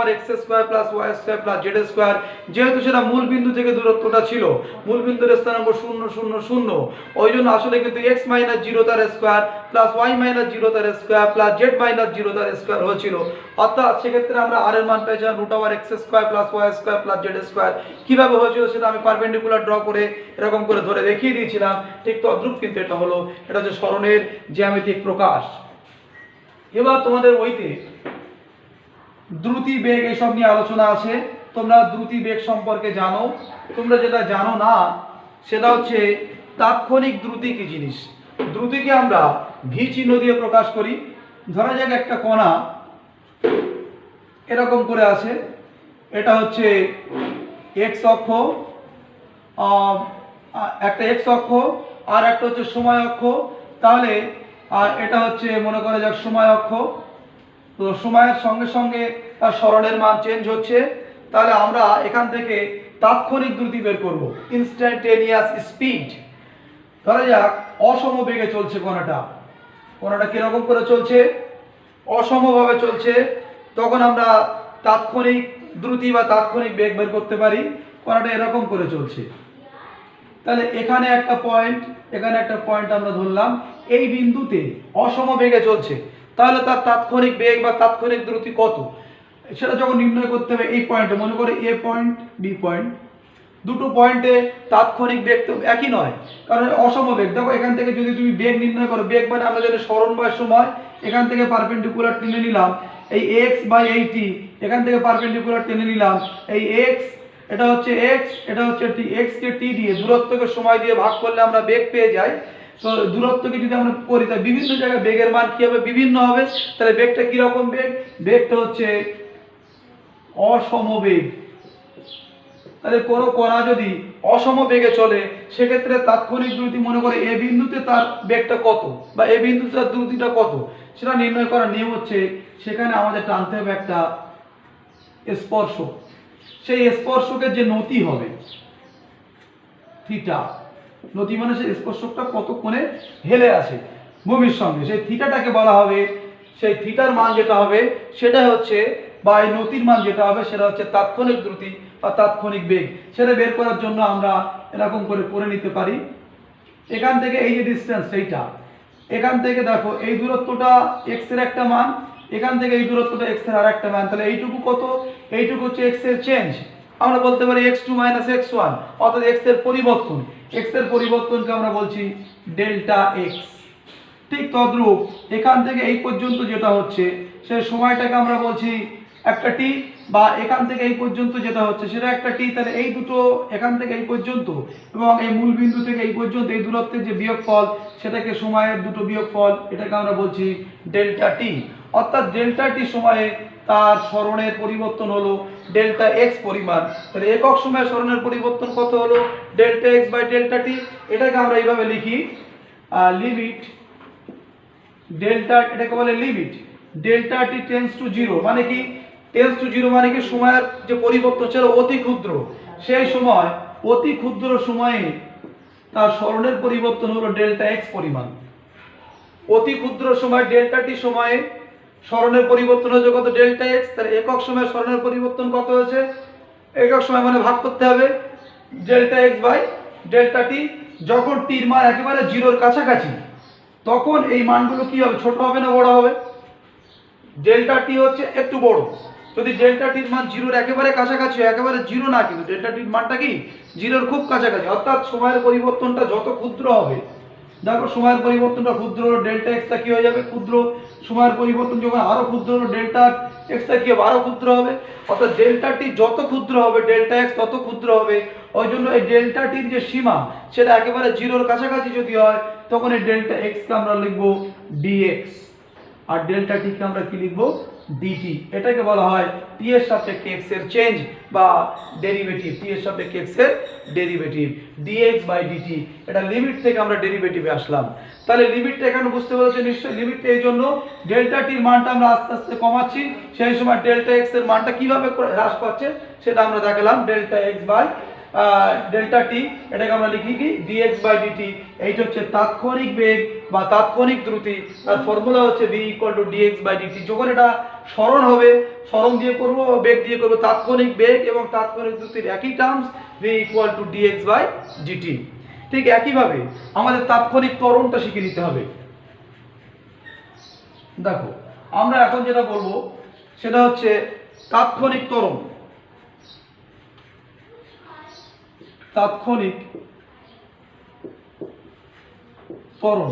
√x square plus y square plus z square. যেহেতু সেটা মূল বিন্দু থেকে দূরত্বটা ছিল, মূল বিন্দুর স্থানাঙ্ক 0 0 0, ওই জন্য আসলে কিন্তু x - 0 তার স্কয়ার প্লাস y - 0 তার স্কয়ার প্লাস z - 0 তার স্কয়ার হয়েছিল। অর্থাৎ সেক্ষেত্রে আমরা r এর মান পেয়েছিলাম √x square plus y square plus z square. কিভাবে হয়েছিল সেটা আমি পারপেন্ডিকুলার ড্র করে এরকম করে ধরে দেখিয়ে দিয়েছিলাম। ঠিক তদ্রূপ কিন্তু এটা হলো, এটা হচ্ছে সরণের জ্যামিতিক প্রকাশ। এবার তোমাদের বইতে দ্রুতি বেগ এসব নিয়ে আলোচনা আছে। তোমরা দ্রুতি বেগ সম্পর্কে জানো। তোমরা যেটা জানো না সেটা হচ্ছে তাৎক্ষণিক দ্রুতি কি জিনিস। দ্রুতিকে আমরা ভি চিহ্ন দিয়ে প্রকাশ করি। ধরা যাক একটা কণা এরকম করে আছে, এটা হচ্ছে x অক্ষ, একটা x অক্ষ আর একটা হচ্ছে সময় অক্ষ। তাহলে এটা হচ্ছে মনে করা যাক সময় অক্ষ। তো সময়ের সঙ্গে সঙ্গে তার সরণের মান চেঞ্জ হচ্ছে। তাহলে আমরা এখান থেকে তাৎক্ষণিক দ্রুতি বের করব, ইনস্ট্যান্টেনিয়াস স্পিড। ধরা যাক অসম বেগে চলছে কণাটা, কণাটা কিরকম করে চলছে? অসমভাবে চলছে। তখন আমরা তাৎক্ষণিক দ্রুতি বা তাৎক্ষণিক বেগ বের করতে পারি। কণাটা এরকম করে চলছে, তাহলে এখানে একটা পয়েন্ট, এখানে একটা পয়েন্ট আমরা ধরলাম, এই বিন্দুতে অসম বেগে চলছে। তাহলে তার তাৎক্ষণিক বেগ বা তাৎক্ষণিক দ্রুতি কত, সেটা যখন নির্ণয় করতে হবে এই পয়েন্টে, মনে করে এ পয়েন্ট বি পয়েন্ট, দুটো পয়েন্টে তাৎক্ষণিক বেগ তো একই নয়, কারণ অসম বেগ। দেখো এখান থেকে যদি তুমি বেগ নির্ণয় করো, বেগ মানে আমরা জানি সরণ বা সময়, এখান থেকে পারপেন্ডিকুলার টেনে নিলাম এই x বাই এই t, এখান থেকে পারপেন্ডিকুলার টেনে নিলাম এই x, এটা হচ্ছে x, এটা হচ্ছে t, x কে t দিয়ে দূরত্বকে সময় দিয়ে ভাগ করলে আমরা বেগ পেয়ে যাই। তো দূরত্বকে যদি আমরা করি তাহলে বিভিন্ন জায়গায় বেগের মান কি হবে? বিভিন্ন হবে। তাহলে বেগটা কি রকম বেগ? বেগটা হচ্ছে অসম বেগ। তাহলে কোনো কণা যদি অসম বেগে চলে, সেক্ষেত্রে তাৎক্ষণিক দ্রুতি মনে করে এ বিন্দুতে তার বেগটা কত বা এ বিন্দুতে তার দ্রুতিটা কত, সেটা নির্ণয় করার নিয়ম হচ্ছে সেখানে আমাদের টানতে হবে একটা স্পর্শক। সেই স্পর্শকের যে নতি হবে থিটা, নতি মানে সেই স্পর্শকটা কত কোণে হেলে আছে ভূমির সঙ্গে, সেই থিটাটাকে বলা হবে, সেই থিটার মান যেটা হবে সেটা হচ্ছে, বা এই নতির মান যেটা হবে সেটা হচ্ছে তাৎক্ষণিক দ্রুতি বা তাৎক্ষণিক বেগ। সেটা বের করার জন্য আমরা এরকম করে নিতে পারি। এখান থেকে এই যে ডিসটেন্স এইটা, এখান থেকে দেখো এই দূরত্বটা x এর একটা মান, এখান থেকে এই দূরত্বটা x এর আরেকটা মান। তাহলে এইটুকু কত? এইটুকু হচ্ছে x এর চেঞ্জ। আমরা বলতে পারি x2 - x1, অর্থাৎ x এর পরিবর্তন। x এর পরিবর্তনকে আমরা বলছি ডেল্টা x। ঠিক তদ্রূপ এখান থেকে এই পর্যন্ত যেটা হচ্ছে সেই সময়টাকে আমরা বলছি একটা t, বা এখান থেকে এই পর্যন্ত যেটা হচ্ছে সেটা একটা t। তাহলে এই দুটো এখান থেকে এই পর্যন্ত এবং এই মূল বিন্দু থেকে এই পর্যন্ত এই দূরত্বের যে বিয়োগফল, সেটাকে সময়ের দুটো বিয়োগফল, এটাকে আমরা বলছি ডেল্টা t। অর্থাৎ ডেল্টা t সময়ে তার সরণের পরিবর্তন হলো ডেল্টা x পরিমাণ। তাহলে একক সময়ে সরণের পরিবর্তন কত হলো? Delta x by delta t। এটাকে আমরা এইভাবে লিখি লিমিট ডেল্টা, এটাকে বলে limit delta T tends to zero, মানে কি টেন্স টু জিরো মানে কি সময়ের যে পরিবর্তন ছিল অতি ক্ষুদ্র, সেই সময় অতি ক্ষুদ্র সময়ে তার স্মরণের পরিবর্তন হলো ডেল্টা এক্স পরিমাণ। অতি ক্ষুদ্র সময় ডেল্টা টি সময়ে স্মরণের পরিবর্তন হয়েছে কত, ডেল্টা এক্স। তাহলে একক সময় স্মরণের পরিবর্তন কত হয়েছে, একক সময় মানে ভাগ করতে হবে ডেল্টা এক্স বাই ডেল্টা টি। যখন টির মান একেবারে জিরোর কাছাকাছি তখন এই মানগুলো কি হবে, ছোট হবে না বড় হবে? ডেল্টা টি হচ্ছে একটু বড়। যদি ডেল্টা টির মান জিরোর একেবারে কাছাকাছি হয়, একেবারে জিরো না কিন্তু ডেল্টা টির মানটা কি জিরোর খুব কাছাকাছি, অর্থাৎ সময়ের পরিবর্তনটা যত ক্ষুদ্র হবে, দেখো সময়ের পরিবর্তনটা ক্ষুদ্র হলো ডেল্টা এক্সটা কি হয়ে যাবে ক্ষুদ্র, সময়ের পরিবর্তন যখন আরো ক্ষুদ্র হলো ডেল্টা এক্সটা কি হবে আরো ক্ষুদ্র হবে, অর্থাৎ ডেল্টা টি যত ক্ষুদ্র হবে ডেল্টা এক্স তত ক্ষুদ্র হবে। ওই জন্য এই ডেল্টা টির যে সীমা সেটা একেবারে জিরোর কাছাকাছি যদি হয় তখন এই ডেল্টা এক্সকে আমরা লিখবো ডিএক্স, আর ডেল্টা টিকে আমরা কি লিখবো ডিটি। এটাকে বলা হয় টি এর সাপেক্ষে এক্স এর চেঞ্জ বা ডেরিভেটিভ, টি এর সাপেক্ষে এক্স এর ডেরিভেটিভ dx বাই ডিটি। এটা লিমিট থেকে আমরা ডেরিভেটিভে আসলাম। তাহলে লিমিটটা এখানে বুঝতে পেরেছো নিশ্চয়ই। লিমিটটা এই জন্য ডেল্টা টির মানটা আমরা আস্তে আস্তে কমাচ্ছি, সেই সময় ডেল্টা এক্স এর মানটা কিভাবে হ্রাস পাচ্ছে সেটা আমরা দেখালাম ডেল্টা এক্স বাই ডেল্টা টি। এটাকে আমরা লিখি কি dx বাই ডিটি। এইটা হচ্ছে তাৎক্ষণিক বেগ বা তাৎক্ষণিক দ্রুতি, তার ফর্মুলা হচ্ছে v equal to dx by dt. যখন এটা সরণ হবে, সরণ দিয়ে করব বেগ দিয়ে করব, তাৎক্ষণিক বেগ এবং তাৎক্ষণিক দ্রুতির একই terms v equal to dx by dt. ঠিক একইভাবে আমাদের তাৎক্ষণিক ত্বরণটা শিখে নিতে হবে। দেখো আমরা এখন যেটা বলবো সেটা হচ্ছে তাৎক্ষণিক ত্বরণ। তাৎক্ষণিক ত্বরণ,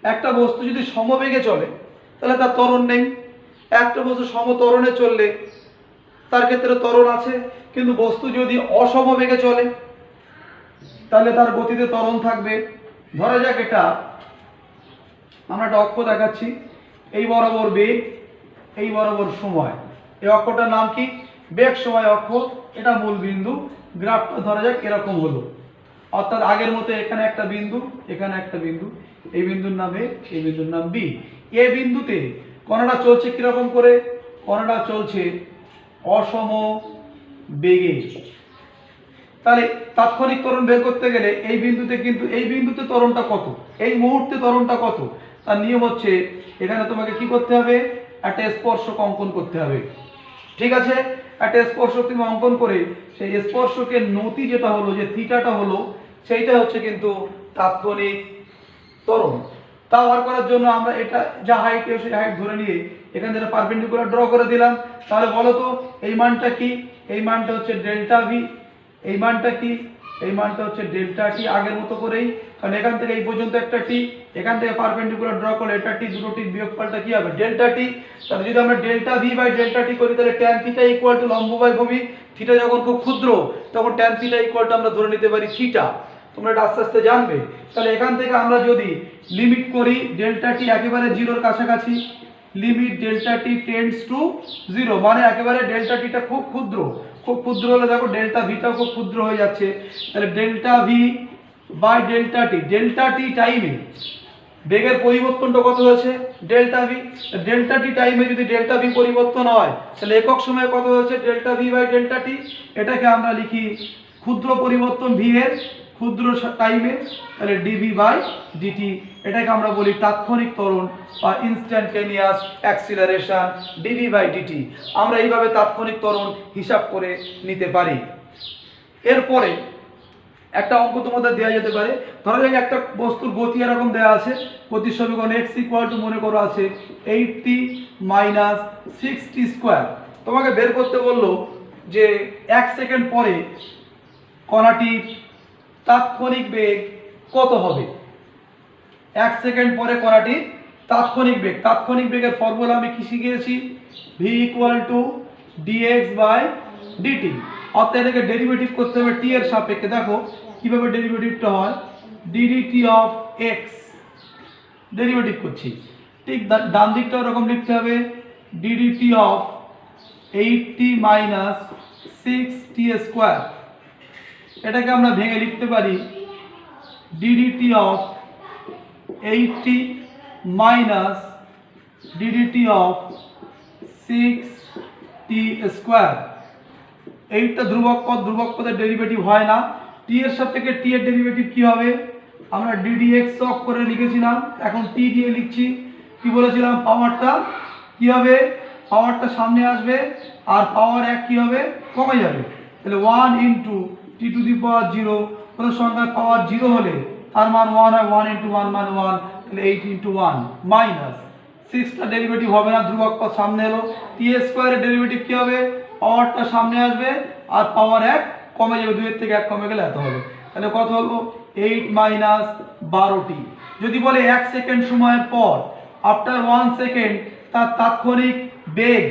একটা বস্তু যদি সমবেগে চলে তাহলে তার ত্বরণ নেই, একটা বস্তু সমত্বরণে চললে তার ক্ষেত্রে ত্বরণ আছে, কিন্তু বস্তু যদি অসমবেগে চলে তাহলে তার গতিতে ত্বরণ থাকবে। ধরা যাক এটা আমরা একটা অক্ষ দেখাচ্ছি, এই বরাবর বেগ, এই বরাবর সময়, এই অক্ষটার নাম কি বেগ সময় অক্ষ, এটা মূল বিন্দু। গ্রাফটা ধরা যাক এরকম হলো, অর্থাৎ আগের মতো এখানে একটা বিন্দু, এখানে একটা বিন্দু, এই বিন্দুর নাম এ, এই বিন্দুর নাম বি। এই বিন্দুতে কণাটা চলছে কিরকম করে, কণাটা চলছে অসম বেগে। তাহলে তাৎক্ষণিক ত্বরণ বের করতে গেলে এই বিন্দুতে, কিন্তু এই বিন্দুতে ত্বরণটা কত, এই মুহূর্তে ত্বরণটা কত, তার নিয়ম হচ্ছে এখানে তোমাকে কি করতে হবে, একটা স্পর্শক অঙ্কন করতে হবে। ঠিক আছে, একটা স্পর্শক তুমি অঙ্কন করে সেই স্পর্শকের নতি যেটা হলো, যে থিটাটা হলো, সেইটা হচ্ছে কিন্তু তাৎক্ষণিক ত্বরণ। তা বার করার জন্য আমরা এটা যা হাইট সেই হাইট ধরে নিয়ে এখান থেকে পারপেন্ডিকুলার ড্র করে দিলাম। তাহলে বলো তো এই মানটা কি, এই মানটা হচ্ছে ডেল্টা ভি, এই মানটা কি, এই মানটা হচ্ছে ডেল্টা টি, আগের মতো করেই, কারণ এখান থেকে এই পর্যন্ত একটা টি, এখান থেকে পারপেন্ডিকুলার ড্র করলে এটা টি, দুটো টি বিয়োগফলটা কি হবে ডেল্টা টি। তাহলে যদি আমরা ডেল্টা ভি বাই ডেল্টা টি করি তাহলে ট্যান থিটা ইকুয়াল টু লম্ব বাই ভূমি, থিটা যখন খুব ক্ষুদ্র তখন ট্যান থিটা ইকুয়াল টু আমরা ধরে নিতে পারি থিটা। তোমরা এটা আস্তে আস্তে জানবে। তাহলে এখান থেকে আমরা যদি লিমিট করি ডেল্টা টি একেবারে জিরোর কাছাকাছি, limit delta T tends to zero, মানে একেবারে ডেল্টা টিটা খুব ক্ষুদ্র, খুব ক্ষুদ্র হলে দেখো ডেল্টা ভিটাও খুব ক্ষুদ্র হয়ে যাচ্ছে। তাহলে ডেল্টা ভি বাই ডেল্টা টি টাইমে বেগের পরিবর্তনটা কত হয়েছে ডেল্টা ভি। ডেল্টা টি টাইমে যদি ডেল্টা ভি পরিবর্তন হয় তাহলে একক সময়ে কত হয়েছে ডেল্টা ভি বাই ডেল্টা টি। এটাকে আমরা লিখি ক্ষুদ্র পরিবর্তন ভি এর ক্ষুদ্র টাইমে, তাহলে ডিভি বাই ডিটি। এটাকে আমরা বলি তাৎক্ষণিক ত্বরণ বা instantaneous acceleration dv by dt. আমরা এইভাবে তাৎক্ষণিক ত্বরণ হিসাব করে নিতে পারি। এরপরে একটা অঙ্ক তোমাদের দেওয়া যেতে পারে, ধরা যাক একটা বস্তুর গতি এরকম দেওয়া আছে, গতির সমীকরণ x ইকুয়াল টু মনে করো আছে 8t মাইনাস 6t স্কোয়ার। তোমাকে বের করতে বললো যে 1 সেকেন্ড পরে কণাটির তাৎক্ষণিক বেগ কত হবে। 1 সেকেন্ড পরে কণাটির তাৎক্ষণিক বেগ, তাৎক্ষণিক বেগের ফর্মুলা আমি কি শিখিয়েছি, v equal to dx by dt. অর্থাৎ এটাকে ডেরিভেটিভ করতে হবে টি এর সাপেক্ষে। দেখো কিভাবে ডেরিভেটিভটা হয়, ddt অফ x ডেরিভেটিভ করছি, ঠিক ডান দিকটা ওরকম লিখতে হবে ddt of 8t minus 6t square. এটাকে আমরা ভেঙে লিখতে পারি ddt of 80 minus ddt of 6t square. এইটা ধ্রুবক পদের ডেরিভেটিভ হয় না। t এর সাপেক্ষে t এর ডেরিভেটিভ কি হবে? আমরা ddx অফ করে লিখেছিলাম, এখন t দিয়ে লিখছি। কি বলেছিলাম? পাওয়ারটা কি হবে? পাওয়ারটা সামনে আসবে আর পাওয়ার 1 কি হবে? কমে যাবে। তাহলে 1 ইনটু t টু দি পাওয়ার 0, কোনো সংখ্যার পাওয়ার 0 হলে তার মান 1 হয়, 1 ইনটু 1 মান 1, তাহলে 8 ইনটু 1 মাইনাস 6টা ডেরিভেটিভ হবে না, ধ্রুবক পদ সামনে এলো। t স্কয়ারের ডেরিভেটিভ কি হবে? পাওয়ারটা সামনে আসবে আর পাওয়ার 1 কমে যাবে, 2 এর থেকে 1 কমে গেলে এত হবে। তাহলে কত হলো? 8 মাইনাস 12t। যদি বলে 1 সেকেন্ড সময়ের পর, আফটার 1 সেকেন্ড, তার তাৎক্ষণিক বেগ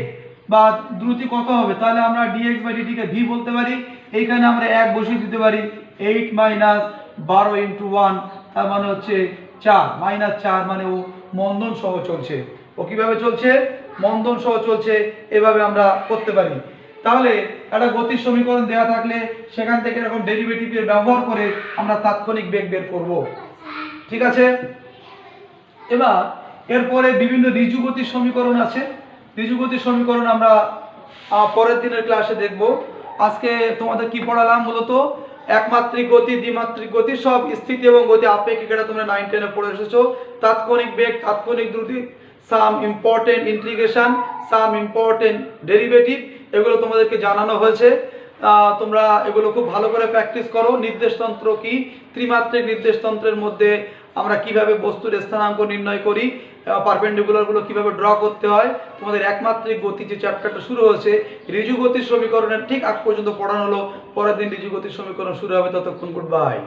বা দ্রুতি কত হবে, তাহলে আমরা dx বাই dt কে v বলতে পারি। এইখানে আমরা 1 বসিয়ে দিতে পারি। 8 মাইনাস 12 ইনটু 1, তার মানে হচ্ছে 4, মাইনাস 4 মানে ও মন্দন সহ চলছে। ও কিভাবে চলছে? মন্দন সহ চলছে। এভাবে আমরা করতে পারি। তাহলে একটা গতির সমীকরণ দেওয়া থাকলে সেখান থেকে এরকম ডেরিভেটিভের ব্যবহার করে আমরা তাৎক্ষণিক বেগ বের করব। ঠিক আছে? এবার এরপরে বিভিন্ন ঋজু গতির সমীকরণ আছে। ঋজু গতির সমীকরণ আমরা পরের দিনের ক্লাসে দেখব। আজকে তোমাদের কি পড়ালাম? মূলত একমাত্রিক গতি, দ্বিমাত্রিক গতি, সব স্থিতি এবং গতি আপেক্ষিক, এটা তোমরা 9 10 এ পড়ে এসেছো। তাৎক্ষণিক বেগ, তাৎক্ষণিক দ্রুতি, some important integration, some important derivative, এগুলো তোমাদেরকে জানানো হয়েছে। তোমরা এগুলো খুব ভালো করে প্র্যাকটিস করো। নির্দেশতন্ত্র কি, ত্রিমাত্রিক নির্দেশতন্ত্রের মধ্যে আমরা কিভাবে বস্তুর স্থানাঙ্ক নির্ণয় করি, পারপেন্ডিকুলারগুলো কিভাবে ড্র করতে হয়, তোমাদের একমাত্রিক গতি যে চ্যাপ্টারটা শুরু হয়েছে ঋজু গতির সমীকরণের ঠিক আগ পর্যন্ত পড়ানো হলো। পরের দিন ঋজু গতির সমীকরণ শুরু হবে। ততক্ষণ গুড বাই।